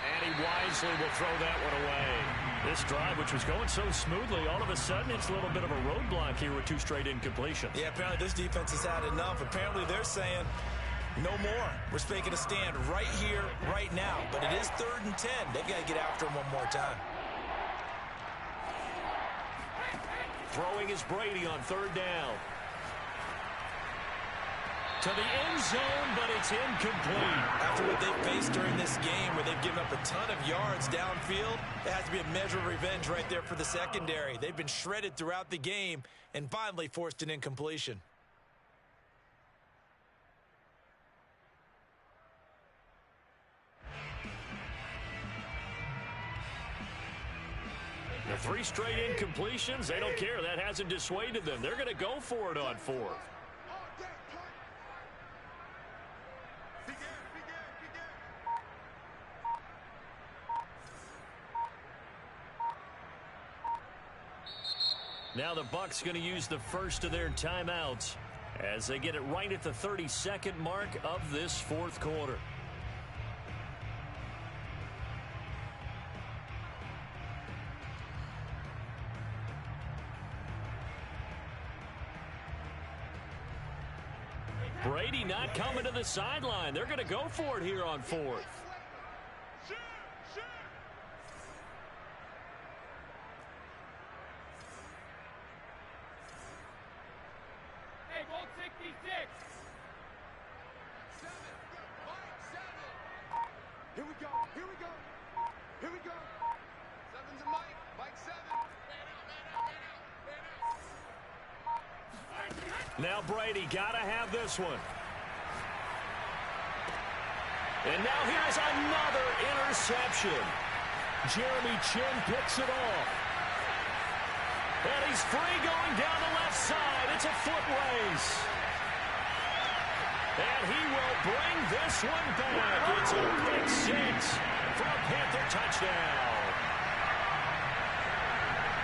And he wisely will throw that one away. This drive, which was going so smoothly, all of a sudden it's a little bit of a roadblock here with 2 straight incompletions. Yeah, apparently this defense has had enough. Apparently they're saying, No more. We're making a stand right here, right now. But it is 3rd and 10. They've got to get after him one more time. Throwing is Brady on 3rd down. To the end zone, but it's incomplete. After what they've faced during this game, where they've given up a ton of yards downfield, there has to be a measure of revenge right there for the secondary. They've been shredded throughout the game and finally forced an incompletion. The 3 straight incompletions, they don't care. That hasn't dissuaded them. They're going to go for it on 4th. Now the Bucs going to use the first of their timeouts as they get it right at the 32nd mark of this 4th quarter. Brady not coming to the sideline. They're going to go for it here on 4th. Hey, ball 66. 7. Mike, 7. Here we go. Here we go. Here we go. 7 to Mike. Mike 7. Now Brady got to have this one. And now here's another interception. Jeremy Chin picks it off. And he's free going down the left side. It's a foot race. And he will bring this one back. It's a pick 6 for a Panther touchdown.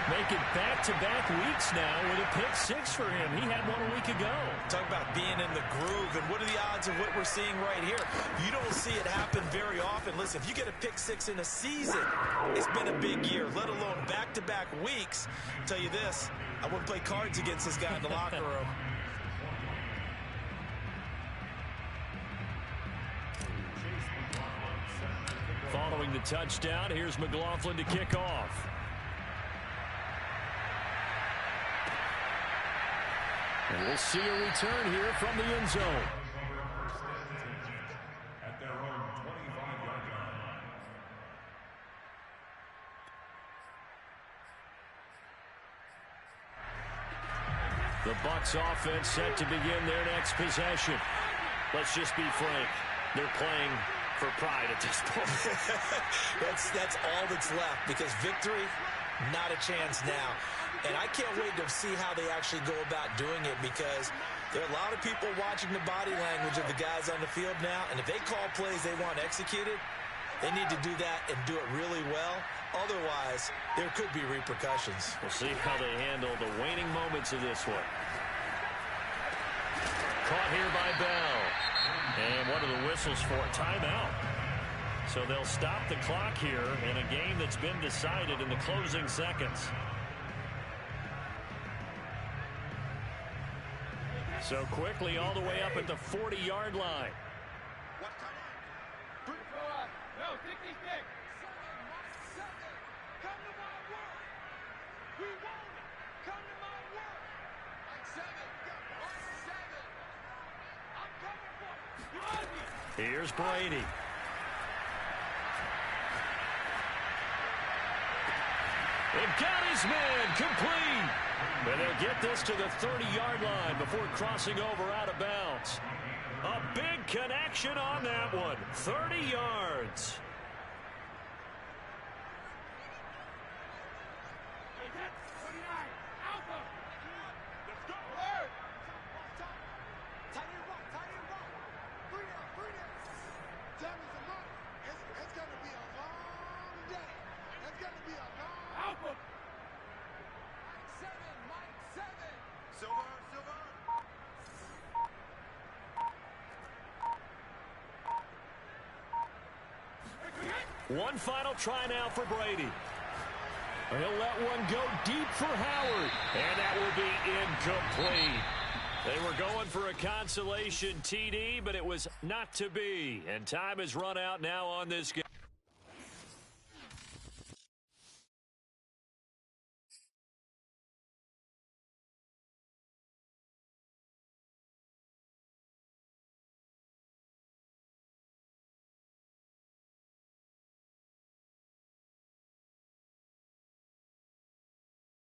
Make it back-to-back weeks now with a pick 6 for him. He had one a week ago. Talk about being in the groove, and what are the odds of what we're seeing right here? You don't see it happen very often. Listen, if you get a pick 6 in a season, it's been a big year, let alone back-to-back weeks. I'll tell you this, I wouldn't play cards against this guy in the locker room. Following the touchdown, here's McLaughlin to kick off. And we'll see a return here from the end zone. At their own 25-yard line. The Bucs offense set to begin their next possession. Let's just be frank. They're playing for pride at this point. That's all that's left, because victory, not a chance now. And I can't wait to see how they actually go about doing it, because there are a lot of people watching the body language of the guys on the field now, and if they call plays they want executed, they need to do that and do it really well. Otherwise, there could be repercussions. We'll see how they handle the waning moments of this one. Caught here by Bell. And what are the whistles for? Timeout. So they'll stop the clock here in a game that's been decided in the closing seconds. So quickly all the way up at the 40-yard line. No, 66. 7. Come to my work. We want it. Come to my work. Mike 7. Mike 7. I'm coming for you. You on me. Here's Brady. They've got his man complete. And they'll get this to the 30-yard line before crossing over out of bounds. A big connection on that one. 30 yards. Hey, that's 29. Alpha. Let's go. Tight end rock. Tight end rock. Bring it. Bring it. Time is a month. It's going to be a long day. It's going to be a long Alpha. Mike 7. Mike 7. Silver. Silver. One final try now for Brady. He'll let one go deep for Howard. And that will be incomplete. They were going for a consolation TD, but it was not to be. And time has run out now on this game.